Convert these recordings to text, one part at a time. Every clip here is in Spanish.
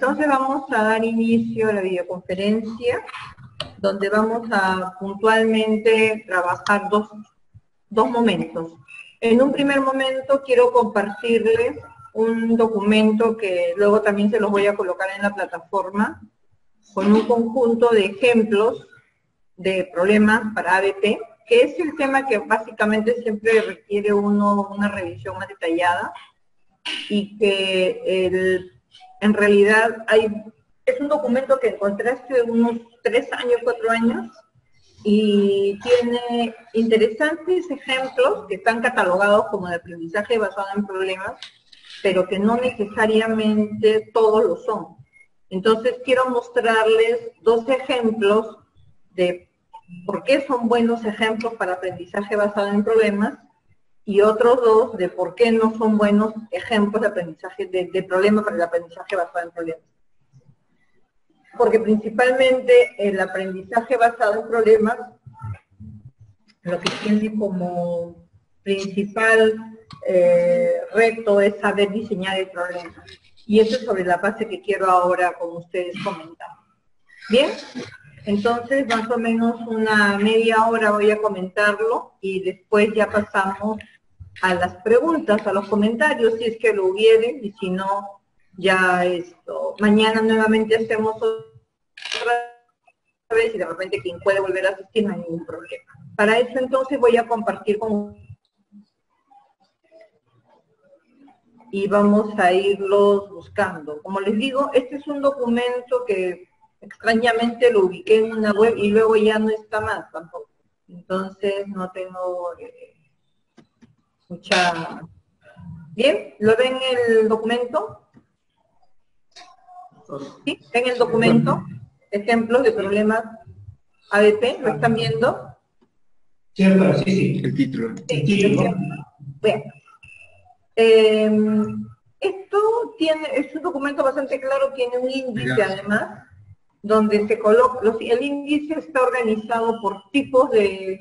Entonces vamos a dar inicio a la videoconferencia, donde vamos a puntualmente trabajar dos momentos. En un primer momento quiero compartirles un documento que luego también se los voy a colocar en la plataforma, con un conjunto de ejemplos de problemas para ABP, que es el tema que básicamente siempre requiere una revisión más detallada, y que en realidad es un documento que encontré hace unos 3 años, 4 años, y tiene interesantes ejemplos que están catalogados como de aprendizaje basado en problemas, pero que no necesariamente todos lo son. Entonces quiero mostrarles 2 ejemplos de por qué son buenos ejemplos para aprendizaje basado en problemas, y otros 2 de por qué no son buenos ejemplos de aprendizaje, de problemas para el aprendizaje basado en problemas. Porque principalmente el aprendizaje basado en problemas lo que tiene como principal reto es saber diseñar el problema. Y eso es sobre la base que quiero ahora con ustedes comentar. Bien, entonces más o menos una media hora voy a comentarlo y después ya pasamos a las preguntas, a los comentarios, si es que lo hubiere, y si no, ya mañana nuevamente hacemos otra vez y de repente quien puede volver a asistir no hay ningún problema. Para eso entonces voy a compartir con y vamos a irlos buscando. Como les digo, este es un documento que extrañamente lo ubiqué en una web y luego ya no está más tampoco. Entonces no tengo mucha... ¿Bien? ¿Lo ven el documento? ¿Sí? ¿Ven el documento? Ejemplos de problemas ABP, ¿lo están viendo? Cierto, sí, sí, el título. Sí, el título. Bien. Esto es un documento bastante claro, tiene un índice además, donde se coloca, el índice está organizado por tipos de,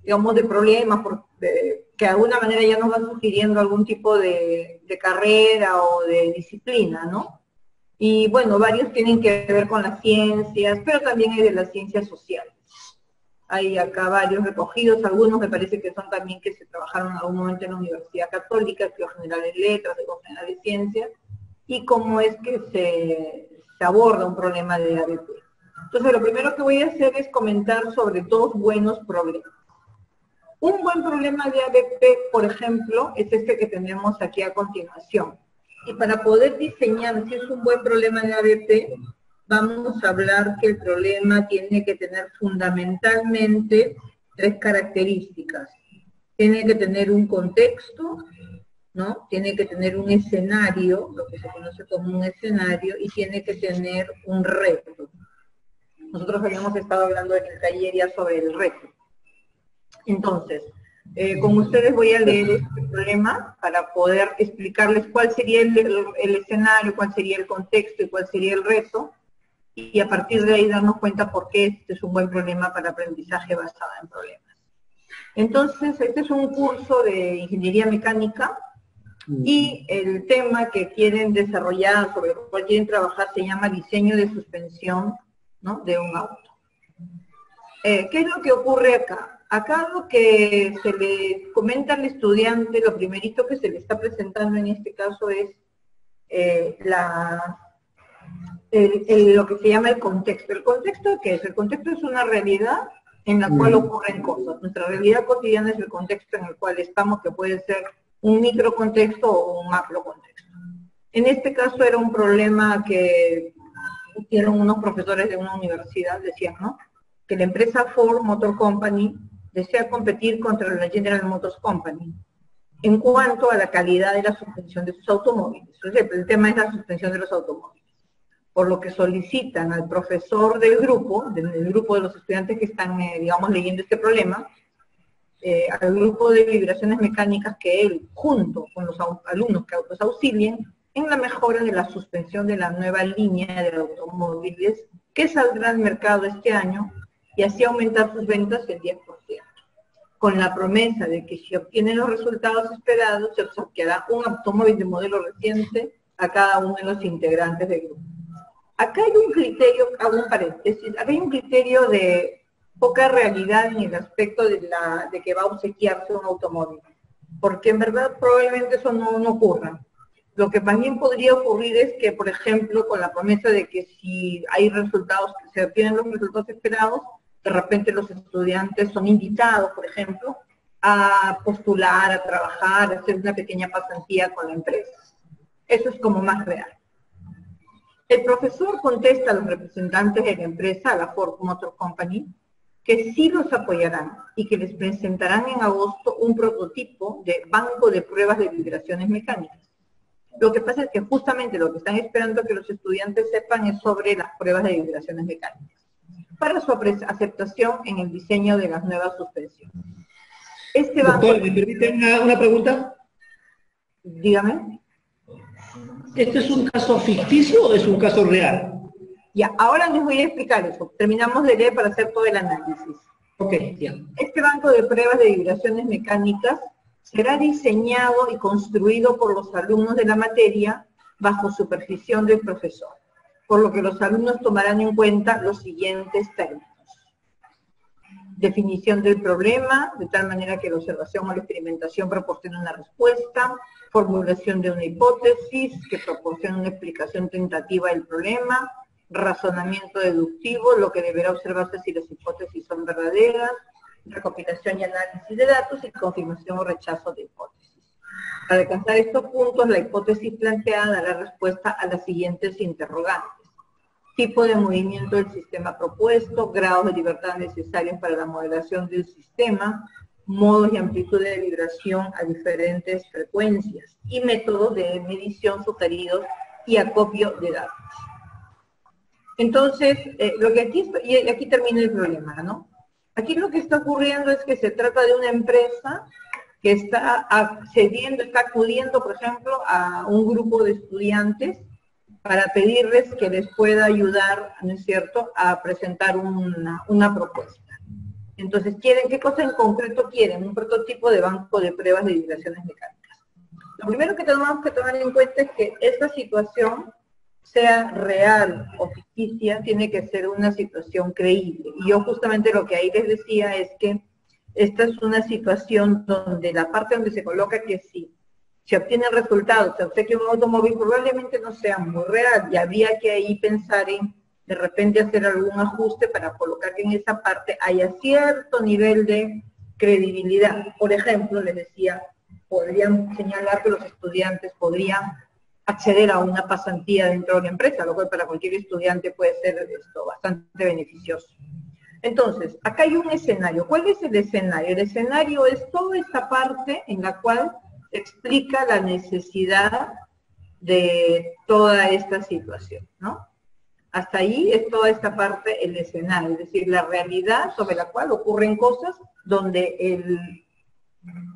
digamos, de problemas, que de alguna manera ya nos va sugiriendo algún tipo de carrera o de disciplina, ¿no? Y bueno, varios tienen que ver con las ciencias, pero también hay de las ciencias sociales. Hay acá varios recogidos, algunos me parece que son también que se trabajaron en algún momento en la Universidad Católica, que general de letras, de general de ciencias, y cómo es que se aborda un problema de ABP. Entonces, lo primero que voy a hacer es comentar sobre 2 buenos problemas. Un buen problema de ABP, por ejemplo, es este que tenemos aquí a continuación. Y para poder diseñar si es un buen problema de ABP, vamos a hablar que el problema tiene que tener fundamentalmente 3 características. Tiene que tener un contexto, ¿no? Tiene que tener un escenario, lo que se conoce como un escenario, y tiene que tener un reto. Nosotros habíamos estado hablando en el taller ya sobre el reto. Entonces, con ustedes voy a leer este problema para poder explicarles cuál sería el escenario, cuál sería el contexto y cuál sería el reto, y a partir de ahí darnos cuenta por qué este es un buen problema para aprendizaje basado en problemas. Entonces, este es un curso de ingeniería mecánica y el tema que quieren desarrollar, sobre el cual quieren trabajar, se llama diseño de suspensión, ¿no?, de un auto. ¿Qué es lo que ocurre acá? Acá lo que se le comenta al estudiante, lo primerito que se le está presentando en este caso es lo que se llama el contexto. ¿El contexto qué es? El contexto es una realidad en la cual ocurren cosas. Nuestra realidad cotidiana es el contexto en el cual estamos, que puede ser un microcontexto o un macrocontexto. En este caso era un problema que hicieron unos profesores de una universidad, decían, ¿no?, que la empresa Ford Motor Company desea competir contra la General Motors Company en cuanto a la calidad de la suspensión de sus automóviles. Entonces, el tema es la suspensión de los automóviles. Por lo que solicitan al profesor del grupo de los estudiantes que están, digamos, leyendo este problema, al grupo de vibraciones mecánicas, que él, junto con los alumnos que los auxilien, en la mejora de la suspensión de la nueva línea de automóviles que saldrá al mercado este año, y así aumentar sus ventas el 10%, con la promesa de que si obtienen los resultados esperados, se obsequiará un automóvil de modelo reciente a cada uno de los integrantes del grupo. Acá hay un criterio, hago un paréntesis, acá hay un criterio de poca realidad en el aspecto de que va a obsequiarse un automóvil, porque en verdad probablemente eso no ocurra. Lo que también podría ocurrir es que, por ejemplo, con la promesa de que si hay resultados, se obtienen los resultados esperados, de repente los estudiantes son invitados, por ejemplo, a postular, a trabajar, a hacer una pequeña pasantía con la empresa. Eso es como más real. El profesor contesta a los representantes de la empresa, a la Ford Motor Company, que sí los apoyarán y que les presentarán en agosto un prototipo de banco de pruebas de vibraciones mecánicas. Lo que pasa es que justamente lo que están esperando que los estudiantes sepan es sobre las pruebas de vibraciones mecánicas, para su aceptación en el diseño de las nuevas suspensiones. Doctor, ¿me permite una pregunta? Dígame. ¿Este es un caso ficticio o es un caso real? Ya, ahora les voy a explicar eso. Terminamos de leer para hacer todo el análisis. Ok, ya. Este banco de pruebas de vibraciones mecánicas será diseñado y construido por los alumnos de la materia bajo supervisión del profesor, por lo que los alumnos tomarán en cuenta los siguientes términos. Definición del problema, de tal manera que la observación o la experimentación proporcione una respuesta, formulación de una hipótesis que proporcione una explicación tentativa del problema, razonamiento deductivo, lo que deberá observarse si las hipótesis son verdaderas, recopilación y análisis de datos y confirmación o rechazo de hipótesis. Para alcanzar estos puntos, la hipótesis planteada dará respuesta a las siguientes interrogantes. Tipo de movimiento del sistema propuesto, grados de libertad necesarios para la modelación del sistema, modos y amplitud de vibración a diferentes frecuencias y métodos de medición sugeridos y acopio de datos. Entonces, lo que aquí termina el problema, ¿no? Aquí lo que está ocurriendo es que se trata de una empresa que está accediendo, está acudiendo, por ejemplo, a un grupo de estudiantes para pedirles que les pueda ayudar, ¿no es cierto?, a presentar una propuesta. Entonces, ¿qué cosa en concreto quieren? Un prototipo de banco de pruebas de vibraciones mecánicas. Lo primero que tenemos que tomar en cuenta es que esta situación, sea real o ficticia, tiene que ser una situación creíble. Y yo justamente lo que ahí les decía es que esta es una situación donde la parte donde se coloca que sí, se obtienen resultados, se obsequia un automóvil, probablemente no sea muy real, y habría que ahí pensar en de repente hacer algún ajuste para colocar que en esa parte haya cierto nivel de credibilidad. Por ejemplo, les decía, podrían señalar que los estudiantes podrían acceder a una pasantía dentro de la empresa, lo cual para cualquier estudiante puede ser bastante beneficioso. Entonces, acá hay un escenario. ¿Cuál es el escenario? El escenario es toda esta parte en la cual explica la necesidad de toda esta situación, ¿no? Hasta ahí es toda esta parte el escenario, es decir, la realidad sobre la cual ocurren cosas donde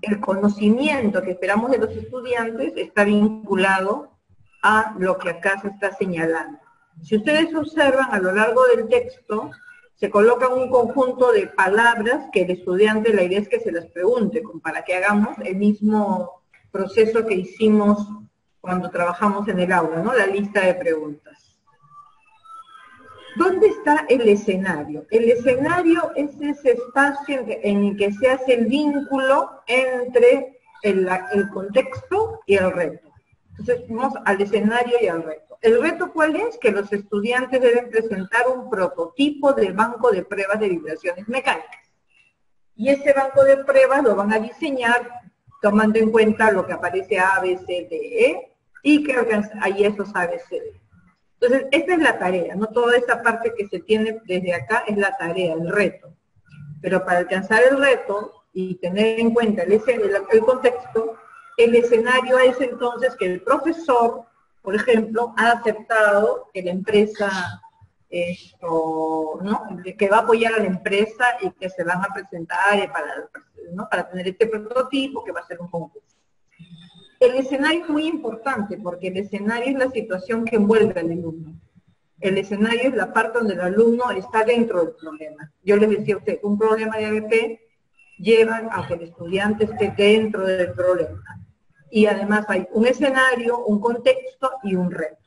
el conocimiento que esperamos de los estudiantes está vinculado a lo que acá se está señalando. Si ustedes observan a lo largo del texto, se coloca un conjunto de palabras que el estudiante, la idea es que se las pregunte, para que hagamos el mismo proceso que hicimos cuando trabajamos en el aula, ¿no? La lista de preguntas. ¿Dónde está el escenario? El escenario es ese espacio en el que se hace el vínculo entre el contexto y el reto. Entonces vamos al escenario y al reto. ¿El reto cuál es? Que los estudiantes deben presentar un prototipo de banco de pruebas de vibraciones mecánicas. Y ese banco de pruebas lo van a diseñar tomando en cuenta lo que aparece A, B, C, D, E, y creo que hay esos A, B, C, D. Entonces, esta es la tarea, no toda esa parte que se tiene desde acá es la tarea, el reto. Pero para alcanzar el reto y tener en cuenta el contexto, el escenario es entonces que el profesor, por ejemplo, ha aceptado que la empresa, ¿no?, que va a apoyar a la empresa y que se van a presentar para tener este prototipo que va a ser un concurso. El escenario es muy importante porque el escenario es la situación que envuelve al alumno. El escenario es la parte donde el alumno está dentro del problema. Yo les decía a usted, un problema de ABP lleva a que el estudiante esté dentro del problema. Y además hay un escenario, un contexto y un reto.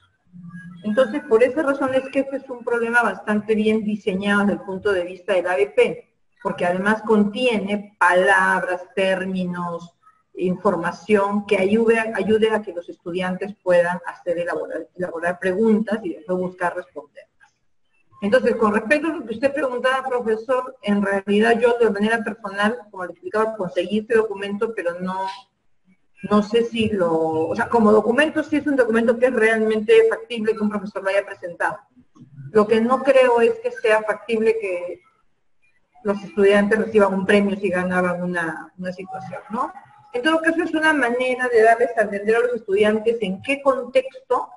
Entonces, por esa razón es que este es un problema bastante bien diseñado desde el punto de vista del ABP, porque además contiene palabras, términos, información que ayude a que los estudiantes puedan elaborar preguntas y después buscar responderlas. Entonces, con respecto a lo que usted preguntaba, profesor, en realidad yo de manera personal, como le explicaba, conseguí este documento, pero no sé si o sea, como documento sí es un documento que es realmente factible que un profesor lo haya presentado. Lo que no creo es que sea factible que los estudiantes reciban un premio si ganaban una situación, ¿no? En todo caso, es una manera de darles a entender a los estudiantes en qué contexto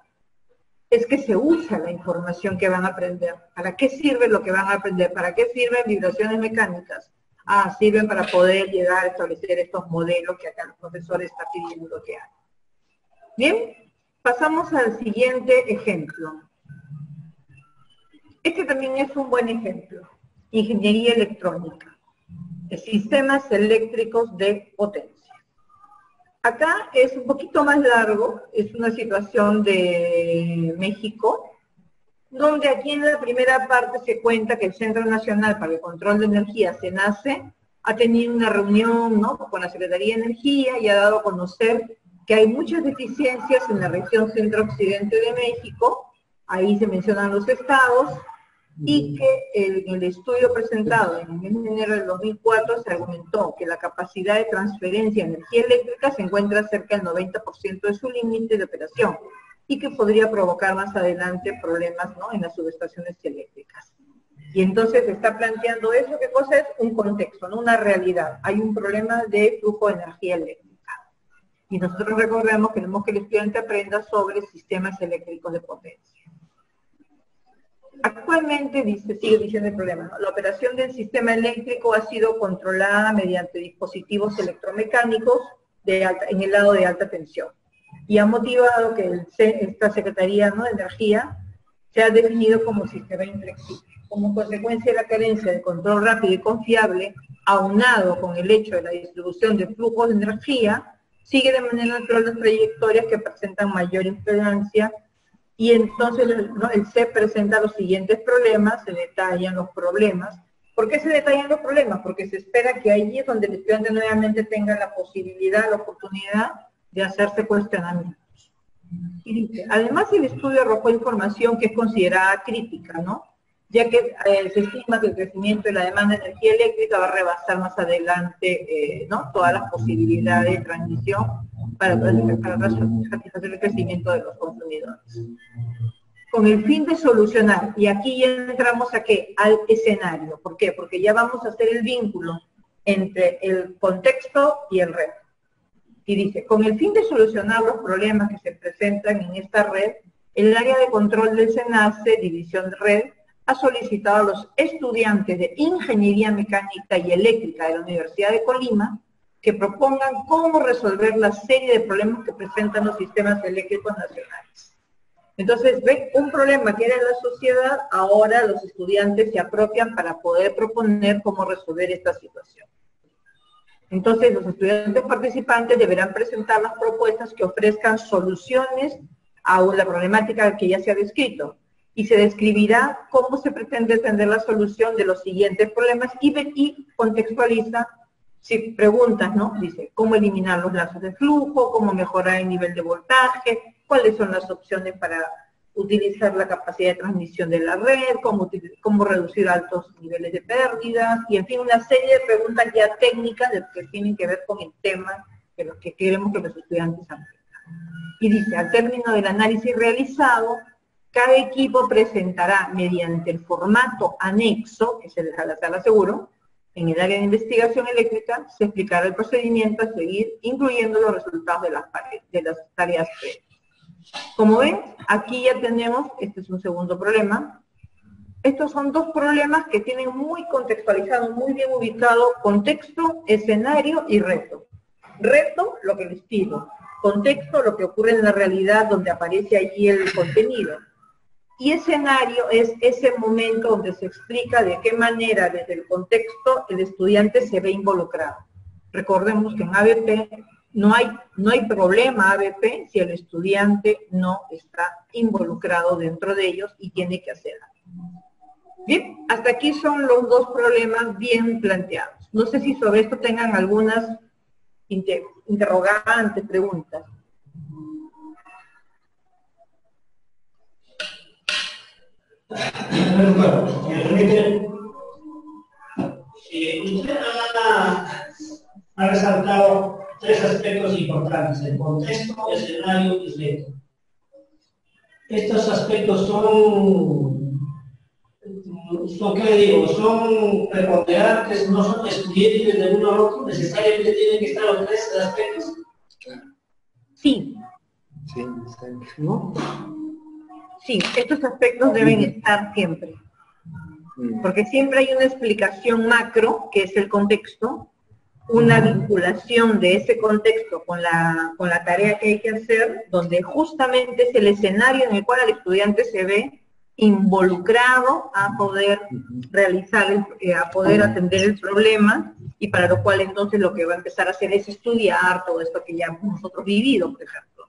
es que se usa la información que van a aprender. ¿Para qué sirve lo que van a aprender? ¿Para qué sirven vibraciones mecánicas? Ah, sirven para poder llegar a establecer estos modelos que acá el profesor está pidiendo que hagan. Bien, pasamos al siguiente ejemplo. Este también es un buen ejemplo. Ingeniería electrónica. Sistemas eléctricos de potencia. Acá es un poquito más largo, es una situación de México, donde aquí en la primera parte se cuenta que el Centro Nacional para el Control de Energía, CENACE, ha tenido una reunión, ¿no?, con la Secretaría de Energía y ha dado a conocer que hay muchas deficiencias en la región centro-occidente de México, ahí se mencionan los estados, y que en el estudio presentado en el mes de enero del 2004 se argumentó que la capacidad de transferencia de energía eléctrica se encuentra cerca del 90% de su límite de operación y que podría provocar más adelante problemas, ¿no?, en las subestaciones eléctricas. Y entonces se está planteando eso, ¿qué cosa es? Un contexto, ¿no?, una realidad. Hay un problema de flujo de energía eléctrica. Y nosotros recordemos que queremos que el estudiante aprenda sobre sistemas eléctricos de potencia. Actualmente, sigue diciendo el problema, ¿no?, la operación del sistema eléctrico ha sido controlada mediante dispositivos electromecánicos en el lado de alta tensión y ha motivado que esta Secretaría, ¿no?, de Energía se ha definido como sistema inflexible. Como consecuencia de la carencia de control rápido y confiable, aunado con el hecho de la distribución de flujos de energía, sigue de manera natural las trayectorias que presentan mayor impedancia. Y entonces, ¿no?, el CEP presenta los siguientes problemas, se detallan los problemas. ¿Por qué se detallan los problemas? Porque se espera que allí es donde el estudiante nuevamente tenga la posibilidad, la oportunidad de hacerse cuestionamientos. Y dice, además el estudio arrojó información que es considerada crítica, ¿no?, ya que se estima que el crecimiento de la demanda de energía eléctrica va a rebasar más adelante, ¿no?, todas las posibilidades de transmisión para satisfacer el crecimiento de los consumidores. Con el fin de solucionar, y aquí ya entramos a ¿qué?, al escenario. ¿Por qué? Porque ya vamos a hacer el vínculo entre el contexto y el reto. Y dice, con el fin de solucionar los problemas que se presentan en esta red, el área de control del CENACE, División de Red, ha solicitado a los estudiantes de Ingeniería Mecánica y Eléctrica de la Universidad de Colima que propongan cómo resolver la serie de problemas que presentan los sistemas eléctricos nacionales. Entonces, ven, un problema que era en la sociedad, ahora los estudiantes se apropian para poder proponer cómo resolver esta situación. Entonces, los estudiantes participantes deberán presentar las propuestas que ofrezcan soluciones a la problemática que ya se ha descrito. Y se describirá cómo se pretende atender la solución de los siguientes problemas y contextualiza, si preguntas, ¿no?, dice, cómo eliminar los lazos de flujo, cómo mejorar el nivel de voltaje, cuáles son las opciones para utilizar la capacidad de transmisión de la red, cómo reducir altos niveles de pérdidas, y en fin, una serie de preguntas ya técnicas que tienen que ver con el tema de los que queremos que los estudiantes aprendan. Y dice, al término del análisis realizado, cada equipo presentará mediante el formato anexo, que se les la sala seguro, en el área de investigación eléctrica, se explicará el procedimiento a seguir, incluyendo los resultados de las tareas previas. Como ven, aquí ya tenemos, este es un segundo problema. Estos son dos problemas que tienen muy contextualizado, muy bien ubicado, contexto, escenario y reto. Reto, lo que les pido. Contexto, lo que ocurre en la realidad, donde aparece allí el contenido. Y escenario es ese momento donde se explica de qué manera desde el contexto el estudiante se ve involucrado. Recordemos que en ABP no hay problema ABP si el estudiante no está involucrado dentro de ellos y tiene que hacer algo. Bien, hasta aquí son los dos problemas bien planteados. No sé si sobre esto tengan algunas interrogantes, preguntas. Bueno, usted ha resaltado tres aspectos importantes: el contexto, escenario y reto. Estos aspectos ¿qué le digo? ¿Son preponderantes? ¿No son excluyentes de uno al otro? ¿Necesariamente tienen que estar los tres aspectos? Sí. Sí, ¿No? Sí, estos aspectos deben estar siempre. Porque siempre hay una explicación macro, que es el contexto, una vinculación de ese contexto con la tarea que hay que hacer, donde justamente es el escenario en el cual el estudiante se ve involucrado a poder realizar, a poder atender el problema, y para lo cual entonces lo que va a empezar a hacer es estudiar todo esto que ya hemos nosotros vivido, por ejemplo.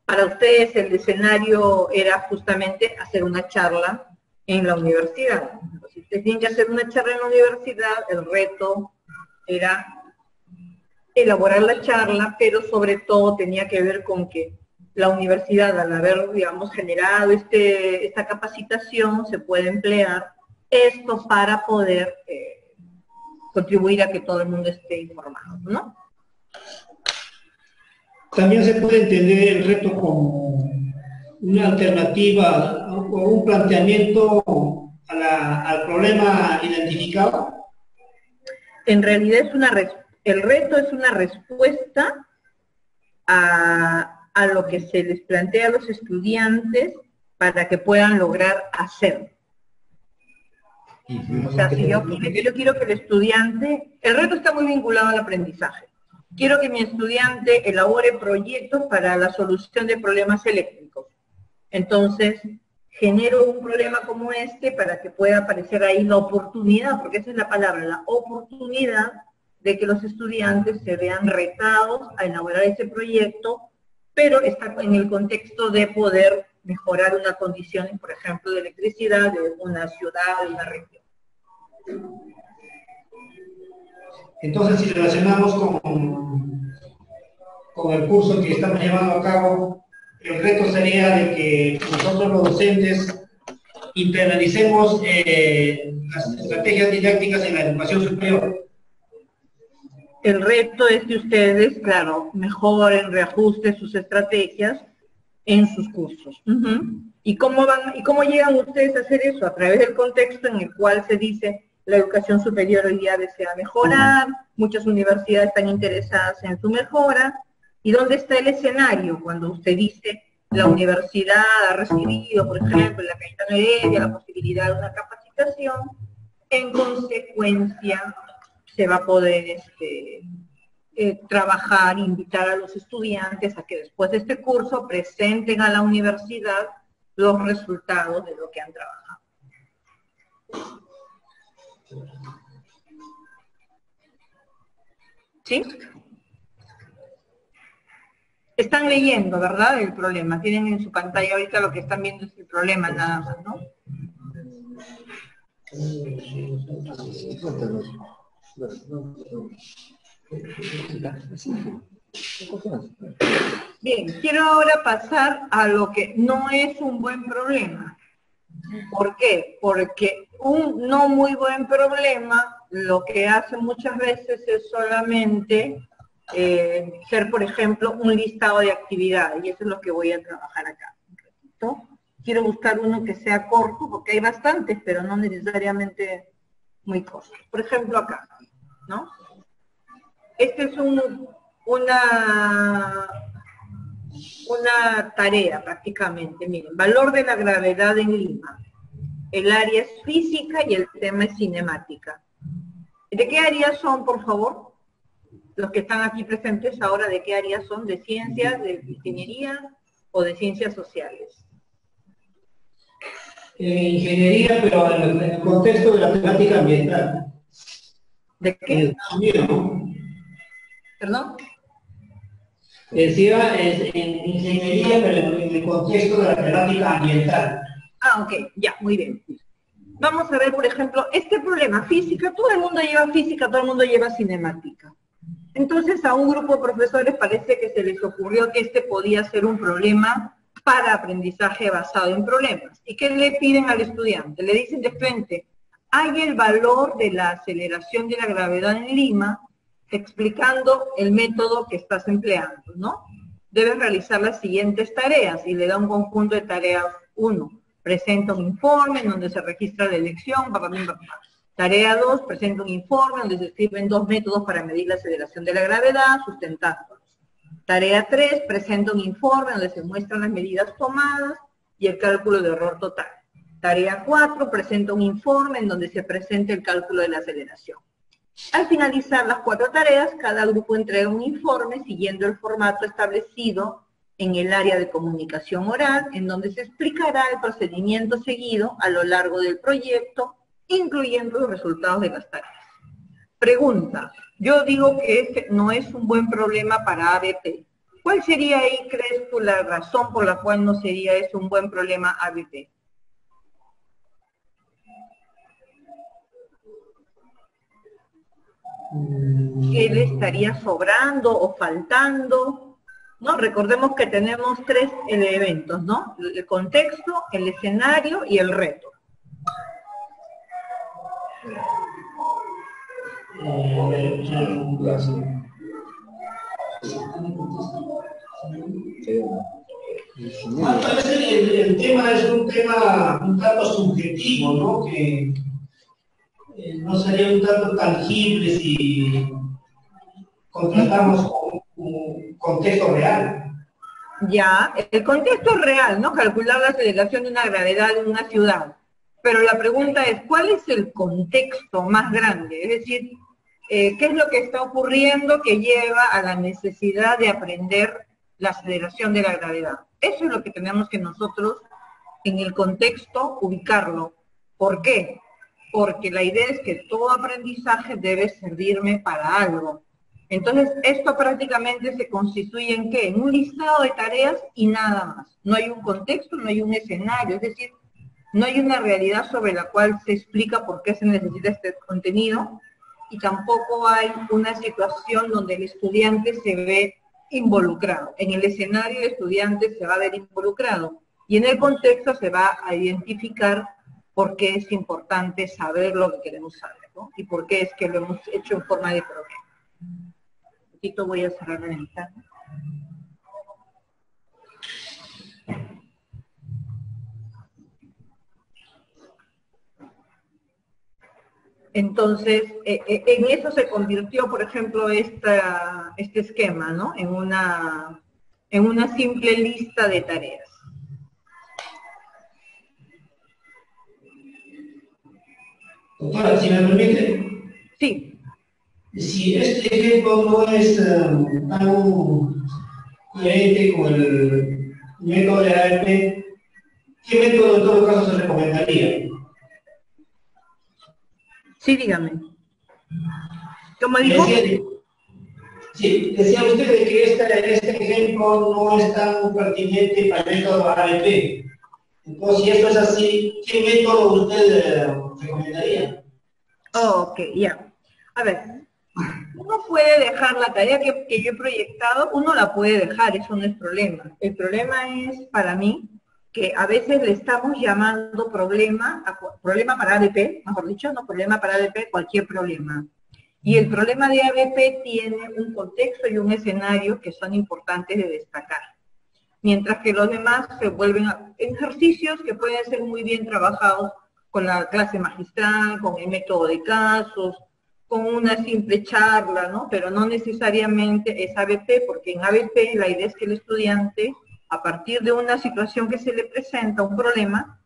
Para ustedes el escenario era justamente hacer una charla en la universidad. Si ustedes tienen que hacer una charla en la universidad, el reto era elaborar la charla, pero sobre todo tenía que ver con que la universidad, al haber, digamos, generado esta capacitación, se puede emplear esto para poder contribuir a que todo el mundo esté informado, ¿no? También se puede entender el reto como una alternativa o un planteamiento al problema identificado. En realidad el reto es una respuesta a lo que se les plantea a los estudiantes para que puedan lograr hacer. O sea, si yo quiero que el estudiante, el reto está muy vinculado al aprendizaje. Quiero que mi estudiante elabore proyectos para la solución de problemas eléctricos. Entonces, genero un problema como este para que pueda aparecer ahí la oportunidad, porque esa es la palabra, la oportunidad de que los estudiantes se vean retados a elaborar ese proyecto, pero está en el contexto de poder mejorar una condición, por ejemplo, de electricidad de una ciudad, de una región. Entonces, si relacionamos con el curso que estamos llevando a cabo, el reto sería de que nosotros los docentes internalicemos las estrategias didácticas en la educación superior. El reto es que ustedes, claro, mejoren, reajusten sus estrategias en sus cursos. ¿Y cómo llegan ustedes a hacer eso? A través del contexto en el cual se dice la educación superior hoy día desea mejorar, muchas universidades están interesadas en su mejora. ¿Y dónde está el escenario? Cuando usted dice la universidad ha recibido, por ejemplo, en la Cayetano Heredia, la posibilidad de una capacitación, en consecuencia se va a poder trabajar, invitar a los estudiantes a que después de este curso presenten a la universidad los resultados de lo que han trabajado. ¿Sí? Están leyendo, ¿verdad? El problema. Tienen en su pantalla ahorita lo que están viendo es el problema nada más, ¿no? Bien, quiero ahora pasar a lo que no es un buen problema. ¿Por qué? Porque un no muy buen problema lo que hace muchas veces es solamente ser, por ejemplo, un listado de actividades, y eso es lo que voy a trabajar acá. ¿No? Quiero buscar uno que sea corto, porque hay bastantes, pero no necesariamente muy cortos. Por ejemplo, acá, ¿no? Este es una tarea prácticamente. Miren, valor de la gravedad en Lima. El área es física y el tema es cinemática. ¿De qué áreas son, por favor? Los que están aquí presentes ahora, ¿de qué áreas son? ¿De ciencias, de ingeniería o de ciencias sociales? Ingeniería, pero en el contexto de la temática ambiental. ¿De qué? ¿No? ¿Perdón? Decía, es en ingeniería, pero en el contexto de la temática ambiental. Ah, ok, ya, muy bien. Vamos a ver, por ejemplo, este problema, física, todo el mundo lleva física, todo el mundo lleva cinemática. Entonces a un grupo de profesores parece que se les ocurrió que este podía ser un problema para aprendizaje basado en problemas. ¿Y qué le piden al estudiante? Le dicen de frente, hay el valor de la aceleración de la gravedad en Lima, explicando el método que estás empleando, ¿no? Debes realizar las siguientes tareas y le da un conjunto de tareas. 1. Presenta un informe en donde se registra la elección, papá. Tarea 2, presenta un informe donde se describen 2 métodos para medir la aceleración de la gravedad, sustentándolos. Tarea 3, presenta un informe donde se muestran las medidas tomadas y el cálculo de error total. Tarea 4, presenta un informe en donde se presenta el cálculo de la aceleración. Al finalizar las 4 tareas, cada grupo entrega un informe siguiendo el formato establecido en el área de comunicación oral, en donde se explicará el procedimiento seguido a lo largo del proyecto, incluyendo los resultados de las tareas. Pregunta, yo digo que este no es un buen problema para ABP. ¿Cuál sería ahí, crees tú, la razón por la cual no sería eso un buen problema ABP? ¿Qué le estaría sobrando o faltando? ¿No? Recordemos que tenemos 3 elementos, ¿no? El contexto, el escenario y el reto. Tal vez el tema es un tema un tanto subjetivo, ¿no? Que no sería un tanto tangible si contratamos con un contexto real. Ya, el contexto es real, ¿no? Calcular la aceleración de una gravedad en una ciudad. Pero la pregunta es, ¿cuál es el contexto más grande? Es decir, ¿qué es lo que está ocurriendo que lleva a la necesidad de aprender la aceleración de la gravedad? Eso es lo que tenemos que nosotros, en el contexto, ubicarlo. ¿Por qué? Porque la idea es que todo aprendizaje debe servirme para algo. Entonces, esto prácticamente se constituye en ¿qué? En un listado de tareas y nada más. No hay un contexto, no hay un escenario, es decir, no hay una realidad sobre la cual se explica por qué se necesita este contenido y tampoco hay una situación donde el estudiante se ve involucrado. En el escenario el estudiante se va a ver involucrado y en el contexto se va a identificar por qué es importante saber lo que queremos saber, ¿no? Y por qué es que lo hemos hecho en forma de problema. Un poquito voy a cerrar la ventana. Entonces, en eso se convirtió, por ejemplo, este esquema, ¿no? En una simple lista de tareas. Doctora, si me permite. Sí. Si este ejemplo no es tan coherente con el método de ARP, ¿qué método en todo caso se recomendaría? Sí, dígame. ¿Cómo dijo? Sí, decía usted de que este ejemplo no es tan pertinente para el método ARP. Entonces, si esto es así, ¿qué método usted recomendaría? Oh, ok, ya. A ver, uno puede dejar la tarea que yo he proyectado, uno la puede dejar, eso no es problema. El problema es, para mí, que a veces le estamos llamando problema para ABP, mejor dicho, no problema para ABP, cualquier problema. Y el problema de ABP tiene un contexto y un escenario que son importantes de destacar. Mientras que los demás se vuelven ejercicios que pueden ser muy bien trabajados con la clase magistral, con el método de casos, con una simple charla, ¿no? Pero no necesariamente es ABP, porque en ABP la idea es que el estudiante, a partir de una situación que se le presenta, un problema,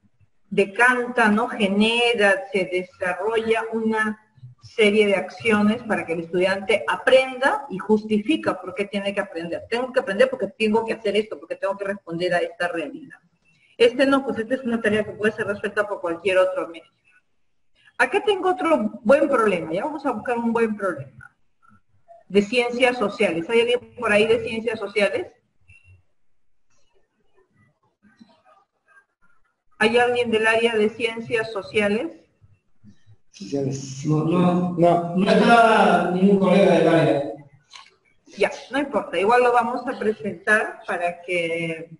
decanta, ¿no? Genera, se desarrolla una serie de acciones para que el estudiante aprenda y justifica por qué tiene que aprender. Tengo que aprender porque tengo que hacer esto, porque tengo que responder a esta realidad. Pues esta es una tarea que puede ser resuelta por cualquier otro medio. Acá tengo otro buen problema, ya vamos a buscar un buen problema. de ciencias sociales. ¿Hay alguien por ahí de ciencias sociales? ¿Hay alguien del área de ciencias sociales? No está ningún colega del área. Ya, no importa, igual lo vamos a presentar para que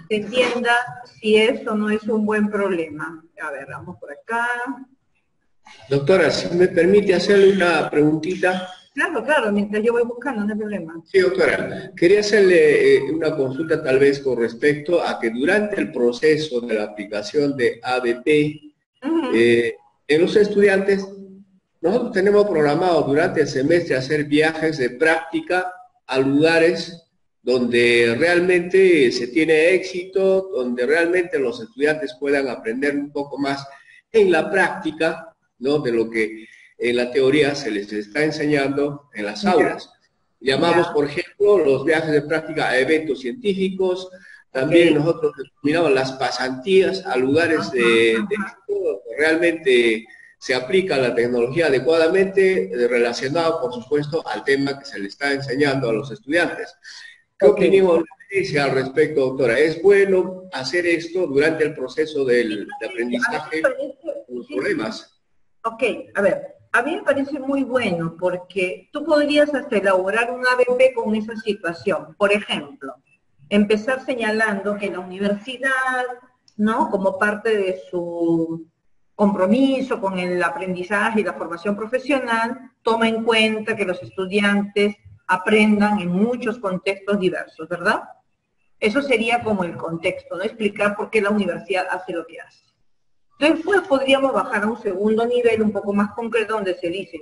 se entienda si eso no es un buen problema. A ver, vamos por acá. Doctora, si me permite hacerle una preguntita. Claro, claro, mientras yo voy buscando, no hay problema. Sí, doctora. Quería hacerle una consulta tal vez con respecto a que durante el proceso de la aplicación de ABP, en los estudiantes, nosotros tenemos programado durante el semestre hacer viajes de práctica a lugares donde realmente se tiene éxito, donde realmente los estudiantes puedan aprender un poco más en la práctica, ¿no?, de lo que en la teoría se les está enseñando en las aulas. Llamamos, por ejemplo, los viajes de práctica a eventos científicos. También nosotros denominamos las pasantías a lugares de donde realmente se aplica la tecnología adecuadamente, relacionado, por supuesto, al tema que se le está enseñando a los estudiantes. ¿Qué opinión dice al respecto, doctora? ¿Es bueno hacer esto durante el proceso de aprendizaje con los problemas? Ok, a ver, a mí me parece muy bueno porque tú podrías hasta elaborar un ABP con esa situación. Por ejemplo, empezar señalando que la universidad, ¿no?, como parte de su compromiso con el aprendizaje y la formación profesional, toma en cuenta que los estudiantes aprendan en muchos contextos diversos, ¿verdad? Eso sería como el contexto, ¿no? Explicar por qué la universidad hace lo que hace. Después podríamos bajar a un segundo nivel un poco más concreto donde se dice,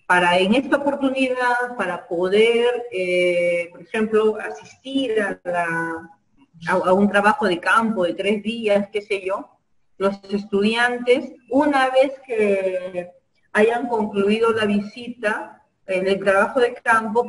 en esta oportunidad, para poder, por ejemplo, asistir a un trabajo de campo de 3 días, qué sé yo, los estudiantes, una vez que hayan concluido la visita, el trabajo de campo,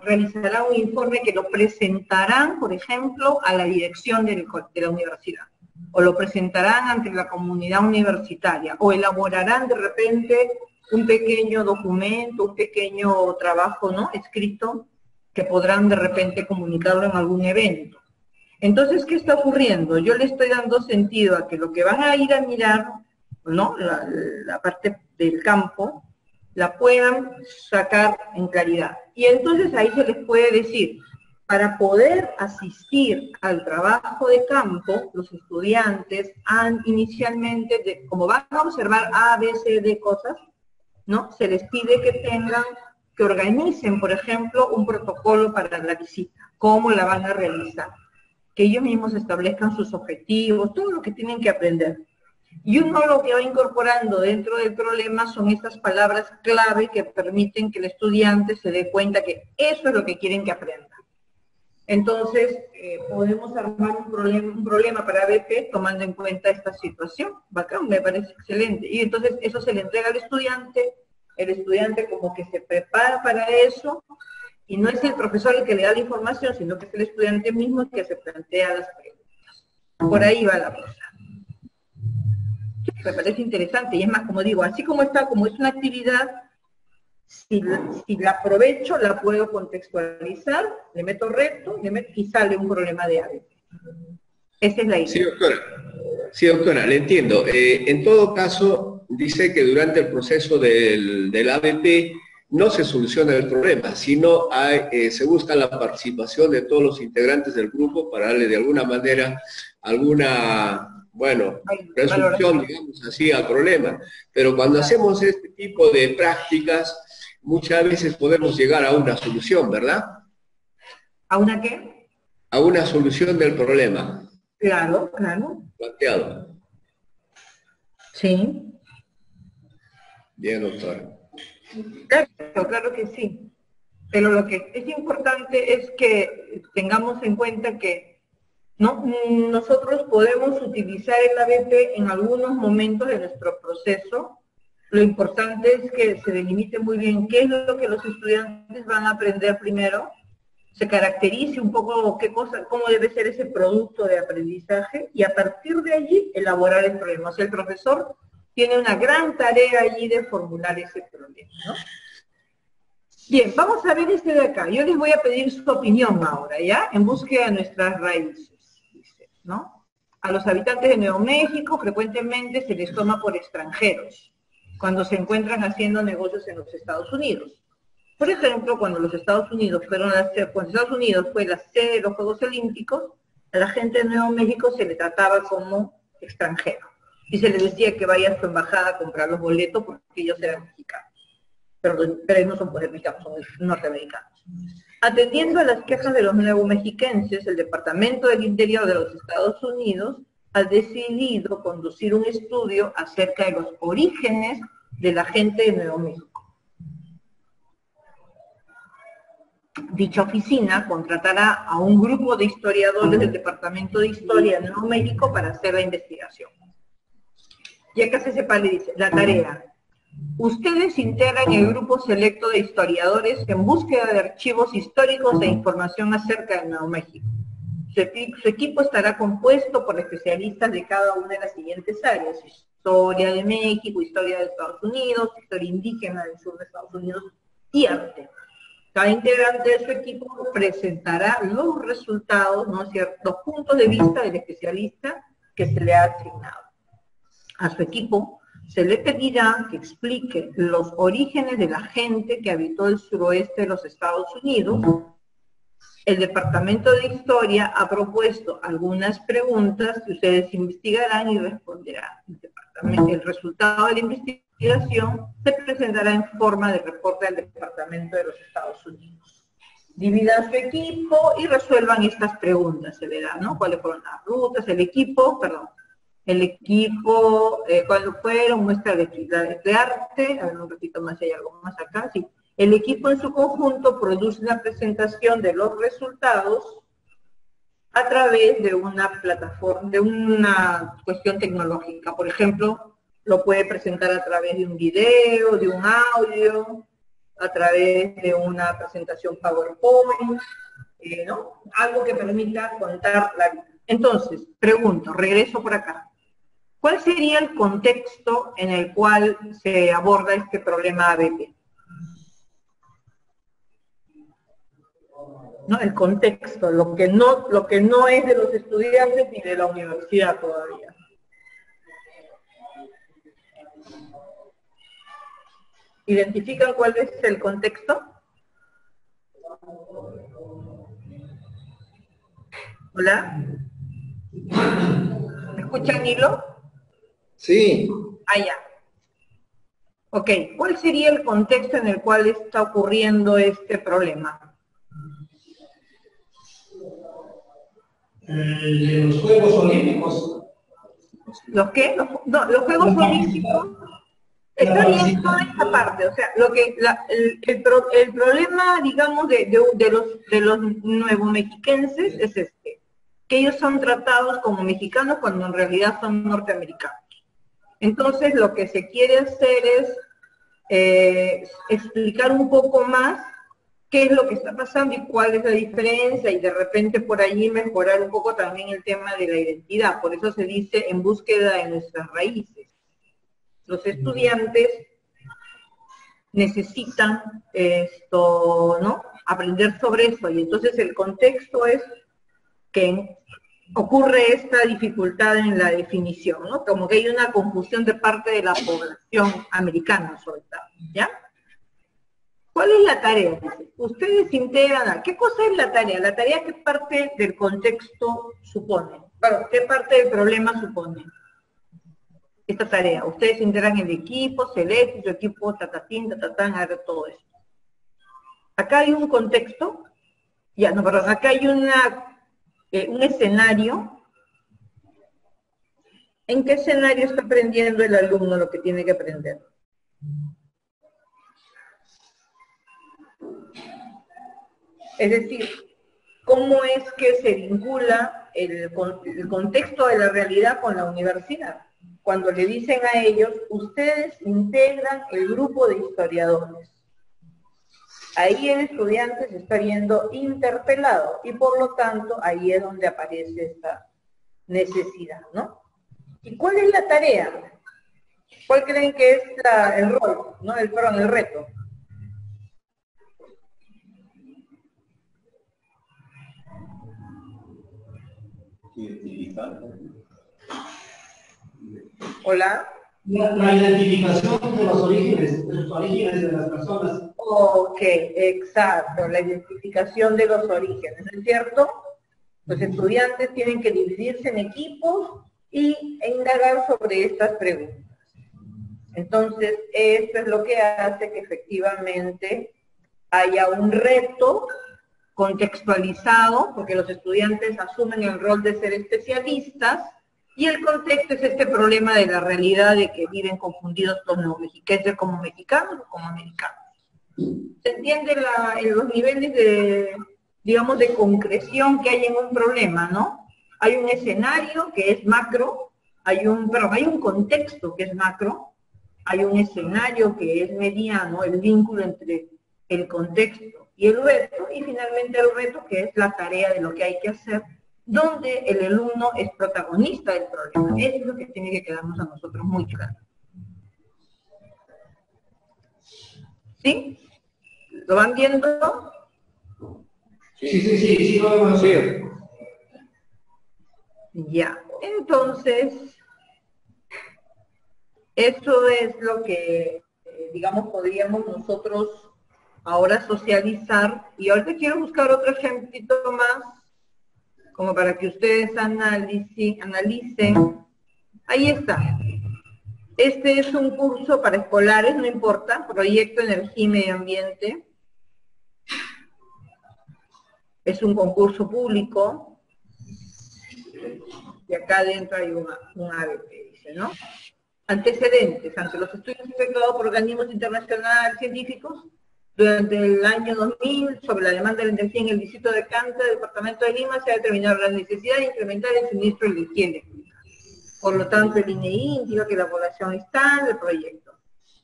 realizarán un informe que lo presentarán, por ejemplo, a la dirección de la universidad, o lo presentarán ante la comunidad universitaria, o elaborarán de repente un pequeño documento, un pequeño trabajo, ¿no?, escrito, que podrán de repente comunicarlo en algún evento. Entonces, ¿qué está ocurriendo? Yo le estoy dando sentido a que lo que van a ir a mirar, ¿no?, la parte del campo, la puedan sacar en claridad. Y entonces ahí se les puede decir, para poder asistir al trabajo de campo, los estudiantes han inicialmente, como van a observar A, B, C, D cosas, ¿no?, se les pide que organicen, por ejemplo, un protocolo para la visita, cómo la van a realizar, que ellos mismos establezcan sus objetivos, todo lo que tienen que aprender. Y uno lo que va incorporando dentro del problema son estas palabras clave que permiten que el estudiante se dé cuenta que eso es lo que quieren que aprenda. Entonces, podemos armar un problema para BP tomando en cuenta esta situación. Bacán, me parece excelente. Y entonces eso se le entrega al estudiante, el estudiante como que se prepara para eso, y no es el profesor el que le da la información, sino que es el estudiante mismo el que se plantea las preguntas. Por ahí va la cosa. Me parece interesante, y es más, como digo, así como está, como es una actividad, si la aprovecho, la puedo contextualizar, le meto reto, y sale un problema de ABP. Esa es la idea. Sí, doctora, le entiendo. En todo caso, dice que durante el proceso del ABP no se soluciona el problema, sino se busca la participación de todos los integrantes del grupo para darle de alguna manera alguna, bueno, resolución, digamos así, al problema. Pero cuando hacemos este tipo de prácticas, muchas veces podemos llegar a una solución, ¿verdad? ¿A una qué? A una solución del problema. Claro, claro. Planteado. Sí. Bien, doctora. Claro que sí. Pero lo que es importante es que tengamos en cuenta que nosotros podemos utilizar el ABP en algunos momentos de nuestro proceso. Lo importante es que se delimite muy bien qué es lo que los estudiantes van a aprender primero, se caracterice un poco cómo debe ser ese producto de aprendizaje, y a partir de allí elaborar el problema. O sea, el profesor tiene una gran tarea allí de formular ese problema, ¿no? Bien, vamos a ver este de acá. Yo les voy a pedir su opinión ahora, ¿ya? En búsqueda de nuestras raíces, dice, ¿no? A los habitantes de Nuevo México frecuentemente se les toma por extranjeros cuando se encuentran haciendo negocios en los Estados Unidos. Por ejemplo, cuando Estados Unidos fue la sede de los Juegos Olímpicos, a la gente de Nuevo México se le trataba como extranjero. Y se les decía que vaya a su embajada a comprar los boletos porque ellos eran mexicanos. Pero ellos no son mexicanos, son norteamericanos. Atendiendo a las quejas de los nuevomexiquenses, el Departamento del Interior de los Estados Unidos ha decidido conducir un estudio acerca de los orígenes de la gente de Nuevo México. Dicha oficina contratará a un grupo de historiadores del Departamento de Historia de Nuevo México para hacer la investigación. Y acá se separa y dice, la tarea. Ustedes integran el grupo selecto de historiadores en búsqueda de archivos históricos e información acerca de Nuevo México. Su equipo estará compuesto por especialistas de cada una de las siguientes áreas: historia de México, historia de Estados Unidos, historia indígena del sur de Estados Unidos y arte. Cada integrante de su equipo presentará los resultados, ¿no es cierto?, los puntos de vista del especialista que se le ha asignado. A su equipo se le pedirá que explique los orígenes de la gente que habitó el suroeste de los Estados Unidos. El Departamento de Historia ha propuesto algunas preguntas que ustedes investigarán y responderán. El resultado de la investigación se presentará en forma de reporte al Departamento de los Estados Unidos. Dividan su equipo y resuelvan estas preguntas, se verá, ¿no? ¿Cuáles fueron las rutas? El equipo, cuando fueron, muestra de arte, a ver un ratito más, hay algo más acá, sí. El equipo en su conjunto produce una presentación de los resultados a través de una plataforma, de una cuestión tecnológica. Por ejemplo, lo puede presentar a través de un video, de un audio, a través de una presentación PowerPoint, ¿no? Algo que permita contar la vida. Entonces, pregunto, regreso por acá. ¿Cuál sería el contexto en el cual se aborda este problema ABP? ¿No? El contexto, lo que no es de los estudiantes ni de la universidad todavía. ¿Identifican cuál es el contexto? ¿Hola? ¿Me escuchan, Hilo? Sí. Ah, ya. Ok, ¿cuál sería el contexto en el cual está ocurriendo este problema? De los Juegos Olímpicos. ¿Los qué? Los Juegos Olímpicos. Está bien toda esta parte, o sea, el problema, digamos, de los nuevomexiquenses es que ellos son tratados como mexicanos cuando en realidad son norteamericanos. Entonces, lo que se quiere hacer es explicar un poco más qué es lo que está pasando y cuál es la diferencia, y de repente por allí mejorar un poco también el tema de la identidad. Por eso se dice en búsqueda de nuestras raíces. Los estudiantes necesitan ¿no?, aprender sobre eso, y entonces el contexto es que ocurre esta dificultad en la definición, ¿no? Como que hay una confusión de parte de la población americana, sobre todo, ¿ya? ¿Cuál es la tarea? Ustedes integran, ¿qué cosa es la tarea? La tarea, ¿qué parte del contexto supone? Claro, ¿qué parte del problema supone esta tarea? Ustedes integran el equipo, selecto, su equipo, tatatín, tatatán, a ver todo esto. Acá hay un contexto, acá hay un escenario. ¿En qué escenario está aprendiendo el alumno lo que tiene que aprender? Es decir, ¿cómo es que se vincula el contexto de la realidad con la universidad? Cuando le dicen a ellos, ustedes integran el grupo de historiadores. Ahí el estudiante se está viendo interpelado y por lo tanto ahí es donde aparece esta necesidad, ¿no? ¿Y cuál es la tarea? ¿Cuál creen que es el rol, ¿no? El reto? Hola. La identificación de los orígenes, de las personas. Ok, exacto, la identificación de los orígenes, ¿no es cierto? Los estudiantes tienen que dividirse en equipos e indagar sobre estas preguntas. Entonces, esto es lo que hace que efectivamente haya un reto contextualizado, porque los estudiantes asumen el rol de ser especialistas, y el contexto es este problema de la realidad de que viven confundidos los neomexiquenses como mexicanos o como americanos. Se entiende los niveles de, digamos, de concreción que hay en un problema, ¿no? Hay un escenario que es macro, hay un contexto que es macro, hay un escenario que es mediano, el vínculo entre el contexto y el reto, y finalmente el reto que es la tarea de lo que hay que hacer, donde el alumno es protagonista del problema. Eso es lo que tiene que quedarnos a nosotros muy claro. ¿Sí? ¿Lo van viendo? Sí, lo vemos. Sí. Ya, entonces, eso es lo que, digamos, podríamos nosotros ahora socializar. Y ahorita quiero buscar otro ejemplito más, como para que ustedes analicen. Ahí está. Este es un curso para escolares, no importa, Proyecto Energía y Medio Ambiente. Es un concurso público. Y acá adentro hay un ABP, dice, ¿no? Antecedentes. Ante los estudios efectuados por organismos internacionales científicos, durante el año 2000, sobre la demanda de energía en el distrito de Canta, departamento de Lima, se ha determinado la necesidad de incrementar el suministro de energía eléctrica. Por lo tanto, el INEI indica que la población está en el proyecto.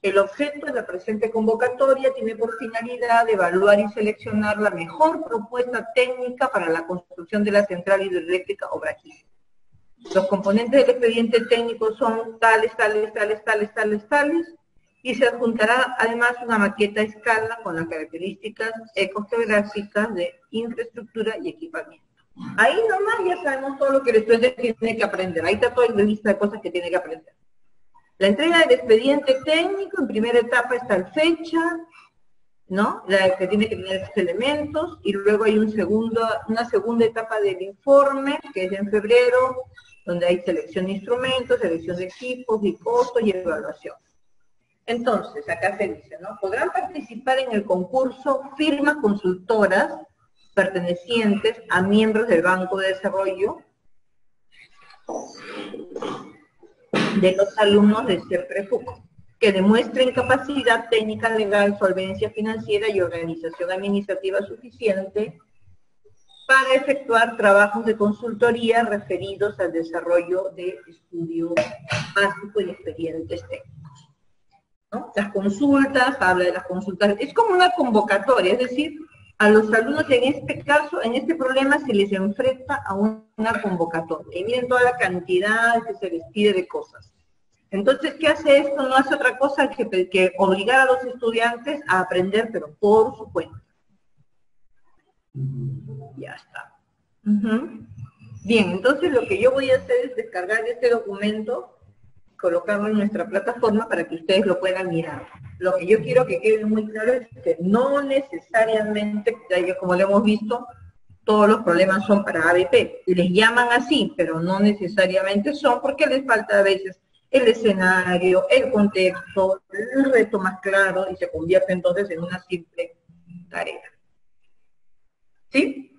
El objeto de la presente convocatoria tiene por finalidad evaluar y seleccionar la mejor propuesta técnica para la construcción de la central hidroeléctrica Obraquilla. Los componentes del expediente técnico son tales, y se adjuntará además una maqueta a escala con las características ecográficas de infraestructura y equipamiento. Ahí nomás ya sabemos todo lo que el estudiante tiene que aprender. Ahí está toda la lista de cosas que tiene que aprender. La entrega del expediente técnico, en primera etapa está la fecha, ¿no? La que tiene que tener estos elementos, y luego hay una segunda etapa del informe, que es en febrero, donde hay selección de instrumentos, selección de equipos y costos y evaluación. Entonces, acá se dice, ¿no? Podrán participar en el concurso firmas consultoras pertenecientes a miembros del Banco de Desarrollo de los alumnos de CEPREFUC, que demuestren capacidad técnica, legal, solvencia financiera y organización administrativa suficiente para efectuar trabajos de consultoría referidos al desarrollo de estudios básicos y expedientes técnicos, ¿no? Las consultas, habla de las consultas, es como una convocatoria, es decir, a los alumnos en este caso, en este problema se les enfrenta a una convocatoria. Y miren toda la cantidad que se les pide de cosas. Entonces, ¿qué hace esto? No hace otra cosa que obligar a los estudiantes a aprender, pero por su cuenta. Ya está. Bien, entonces lo que yo voy a hacer es descargar este documento, colocarlo en nuestra plataforma para que ustedes lo puedan mirar. Lo que yo quiero que quede muy claro es que no necesariamente, como lo hemos visto, todos los problemas son para ABP. Les llaman así, pero no necesariamente son, porque les falta a veces el escenario, el contexto, el reto más claro, y se convierte entonces en una simple tarea. ¿Sí?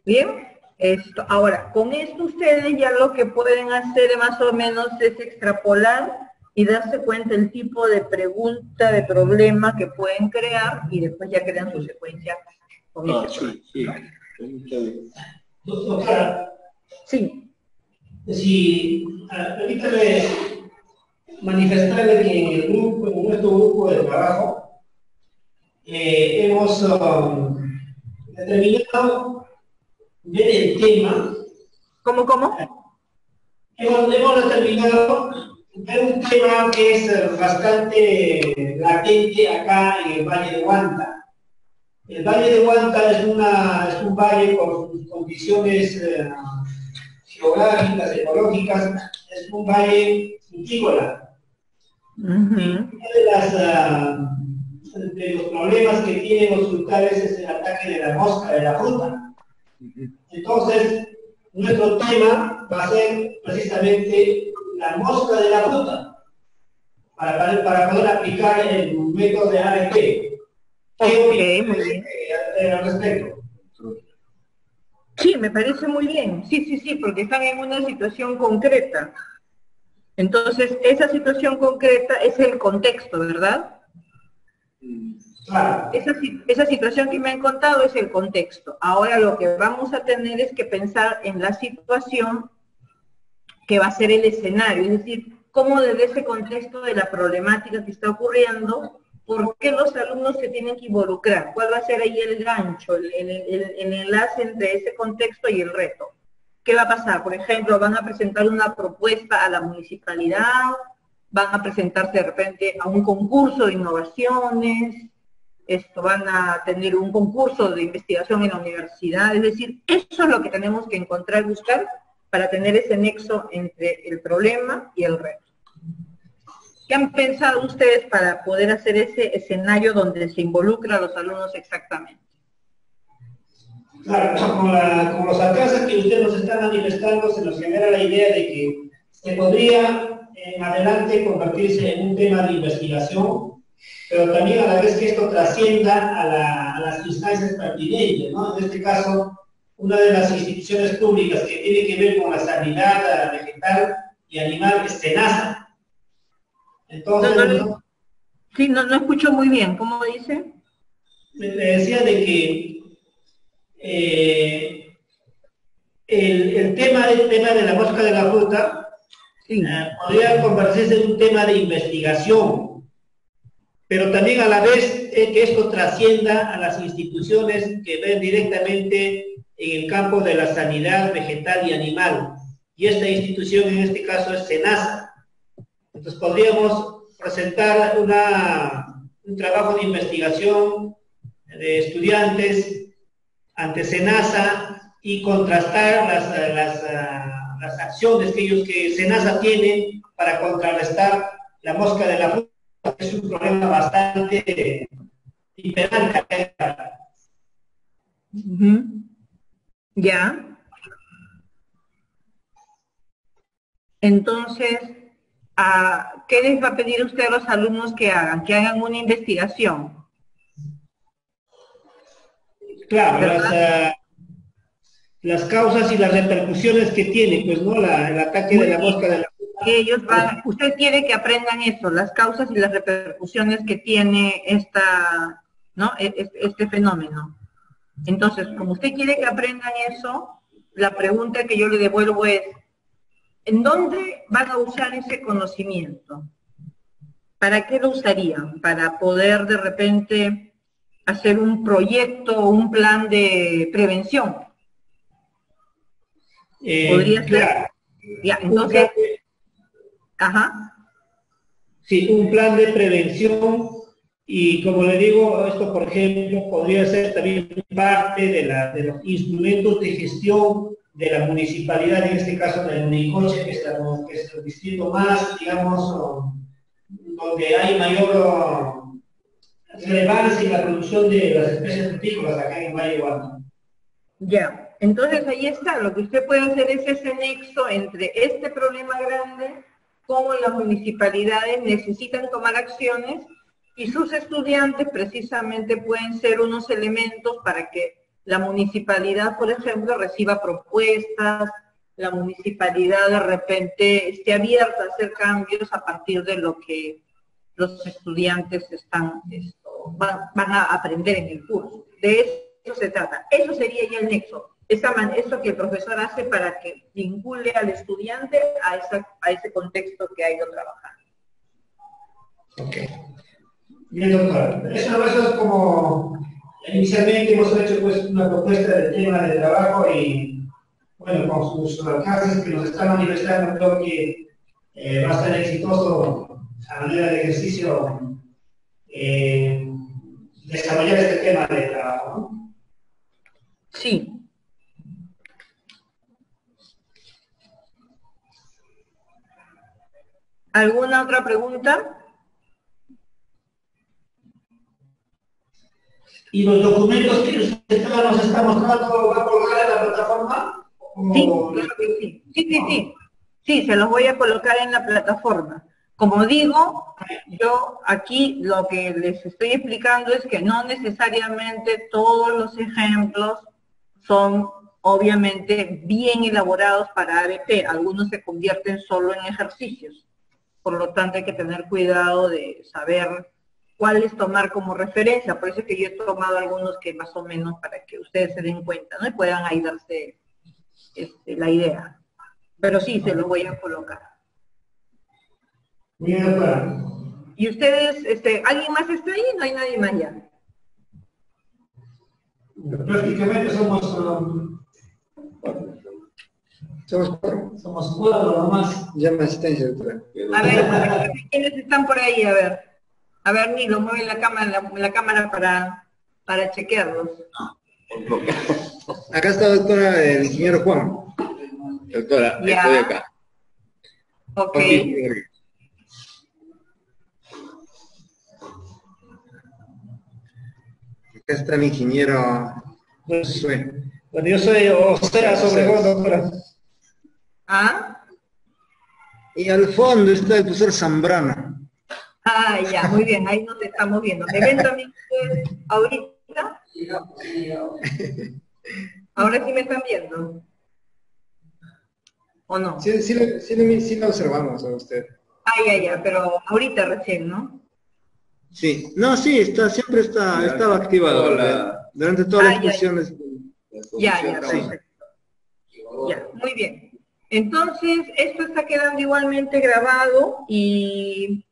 Bien. Esto. Ahora, con esto ustedes ya lo que pueden hacer más o menos es extrapolar y darse cuenta el tipo de pregunta, de problema que pueden crear, y después ya crean su secuencia con Doctora. Sí. Permítame manifestarle que en nuestro grupo de trabajo hemos determinado ver el tema. ¿Cómo? Hemos determinado ver un tema que es bastante latente acá en el Valle de Huanta. El Valle de Huanta es un valle con sus condiciones geográficas, ecológicas, es un valle frutícola. Uno de los problemas que tienen los frutales es el ataque de la mosca, de la fruta. Entonces, nuestro tema va a ser precisamente la mosca de la fruta, para poder aplicar el método de ABP. ¿Qué muy bien. Al respecto? Sí, me parece muy bien. Sí, porque están en una situación concreta. Entonces, esa situación concreta es el contexto, ¿verdad? Claro. Esa situación que me han contado es el contexto. Ahora lo que vamos a tener es que pensar en la situación que va a ser el escenario, es decir, cómo desde ese contexto de la problemática que está ocurriendo, ¿por qué los alumnos se tienen que involucrar? ¿Cuál va a ser ahí el gancho, el enlace entre ese contexto y el reto? ¿Qué va a pasar? Por ejemplo, van a presentar una propuesta a la municipalidad, van a presentarse de repente a un concurso de innovaciones, van a tener un concurso de investigación en la universidad, es decir, eso es lo que tenemos que encontrar, buscar, para tener ese nexo entre el problema y el reto. ¿Qué han pensado ustedes para poder hacer ese escenario donde se involucra a los alumnos exactamente? Claro, con los alcances que usted nos está manifestando, se nos genera la idea de que se podría en adelante convertirse en un tema de investigación, pero también a la vez que esto trascienda a las instancias pertinentes, ¿no? En este caso, una de las instituciones públicas que tiene que ver con la sanidad vegetal y animal es SENASA. Entonces, no escucho muy bien, ¿cómo dice? Le decía de que el tema de la mosca de la fruta podría convertirse en un tema de investigación, pero también a la vez que esto trascienda a las instituciones que ven directamente en el campo de la sanidad vegetal y animal, y esta institución en este caso es SENASA. Entonces podríamos presentar un trabajo de investigación de estudiantes ante SENASA y contrastar las acciones que SENASA tiene para contrarrestar la mosca de la fruta, que es un problema bastante imperante. Ya. Entonces, ¿qué les va a pedir usted a los alumnos que hagan? Que hagan una investigación. Claro, las causas y las repercusiones que tiene, pues, ¿no? El ataque de la mosca de la fruta. Usted quiere que aprendan eso, las causas y las repercusiones que tiene este fenómeno. Entonces, como usted quiere que aprendan eso, la pregunta que yo le devuelvo es, ¿en dónde van a usar ese conocimiento? ¿Para qué lo usarían? ¿Para poder de repente hacer un proyecto o un plan de prevención? ¿Podría ser? Claro. Ya, entonces, Sí, un plan de prevención, y como le digo, esto por ejemplo podría ser también parte de los instrumentos de gestión de la municipalidad, en este caso del Unicoche, que es el distrito más, digamos, donde hay mayor relevancia en la producción de las especies frutícolas acá en Valle de Huanta. Ya, entonces ahí está, lo que usted puede hacer es ese nexo entre este problema grande, cómo las municipalidades necesitan tomar acciones y sus estudiantes precisamente pueden ser unos elementos para que la municipalidad, por ejemplo, reciba propuestas, la municipalidad de repente esté abierta a hacer cambios a partir de lo que los estudiantes van a aprender en el curso. De eso se trata. Eso sería ya el nexo. Eso que el profesor hace para que vincule al estudiante a ese contexto que ha ido trabajando. Ok. Bien, doctora. Eso es como, inicialmente hemos hecho pues una propuesta de tema de trabajo y, bueno, con sus alcances que nos están manifestando, creo que va a ser exitoso a manera de ejercicio desarrollar este tema de trabajo, ¿no? Sí. ¿Alguna otra pregunta? ¿Y los documentos que usted nos está mostrando va a colgar en la plataforma? Sí, claro que sí. Sí. Sí, se los voy a colocar en la plataforma. Como digo, yo aquí lo que les estoy explicando es que no necesariamente todos los ejemplos son obviamente bien elaborados para ABP. Algunos se convierten solo en ejercicios. Por lo tanto, hay que tener cuidado de saber cuáles tomar como referencia. Por eso es que yo he tomado algunos que más o menos para que ustedes se den cuenta, ¿no? Y puedan ahí darse la idea. Pero sí, se lo voy a colocar. Bien, doctora. ¿Y ustedes, alguien más está ahí? No hay nadie más ya. Prácticamente somos cuatro nomás. Llama asistencia, doctora. A ver, ¿quiénes están por ahí? A ver, Nilo, mueve la cámara para chequearlos. Acá está, doctora, el ingeniero Juan. Doctora, Ya. estoy acá. Ok. Acá está el ingeniero Josué. Bueno, yo soy Osera Sobregón, doctora. ¿Ah? Y al fondo está el profesor Zambrano. Ah, ya, muy bien, ahí nos estamos viendo. ¿Me ven también ustedes ahorita? Ahora sí me están viendo. ¿O no? Sí lo observamos a usted. Ah, ya, pero ahorita recién, ¿no? Sí, no, sí, siempre estaba activado durante todas las exposiciones. Ya, Sí. perfecto. Ya, muy bien. Entonces, esto está quedando igualmente grabado y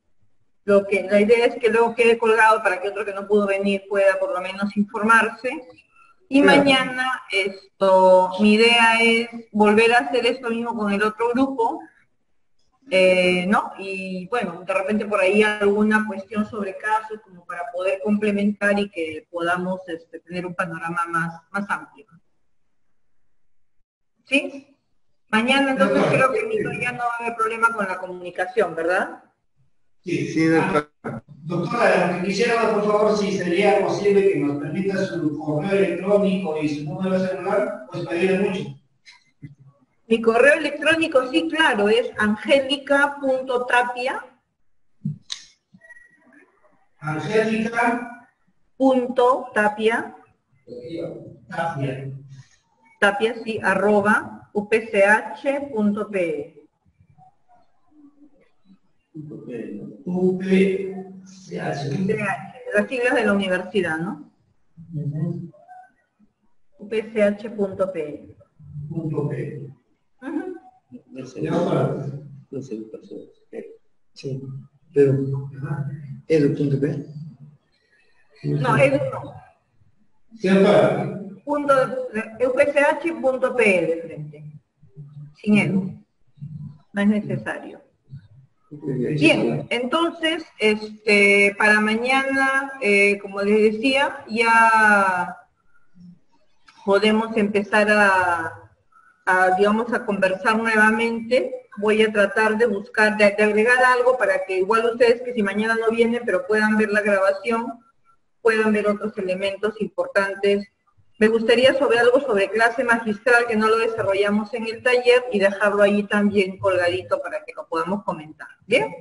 la idea es que luego quede colgado para que otro que no pudo venir pueda por lo menos informarse. Y Claro. mañana mi idea es volver a hacer esto mismo con el otro grupo, ¿no? Y bueno, de repente por ahí alguna cuestión sobre casos como para poder complementar y que podamos tener un panorama más amplio. ¿Sí? Mañana entonces creo que ya no va a haber problema con la comunicación, ¿verdad? Sí, doctora. Doctora, lo que quisiera, por favor, si sería posible que nos permita su correo electrónico y su número de celular, pues pedirle mucho. Mi correo electrónico, sí, claro, es angelica.tapia. Angelica.tapia. Tapia, sí, @upch.pe. Las siglas de la universidad, ¿no? upch.pe. Sí, pero ¿edu.p? No, Edu no. upch.pe de frente. Sin Edu. No es necesario. Bien, entonces, para mañana, como les decía, ya podemos empezar digamos, a conversar nuevamente. Voy a tratar de buscar, de agregar algo para que igual ustedes que si mañana no vienen, pero puedan ver la grabación, puedan ver otros elementos importantes. Me gustaría algo sobre clase magistral que no lo desarrollamos en el taller y dejarlo ahí también colgadito para que lo podamos comentar. ¿Bien?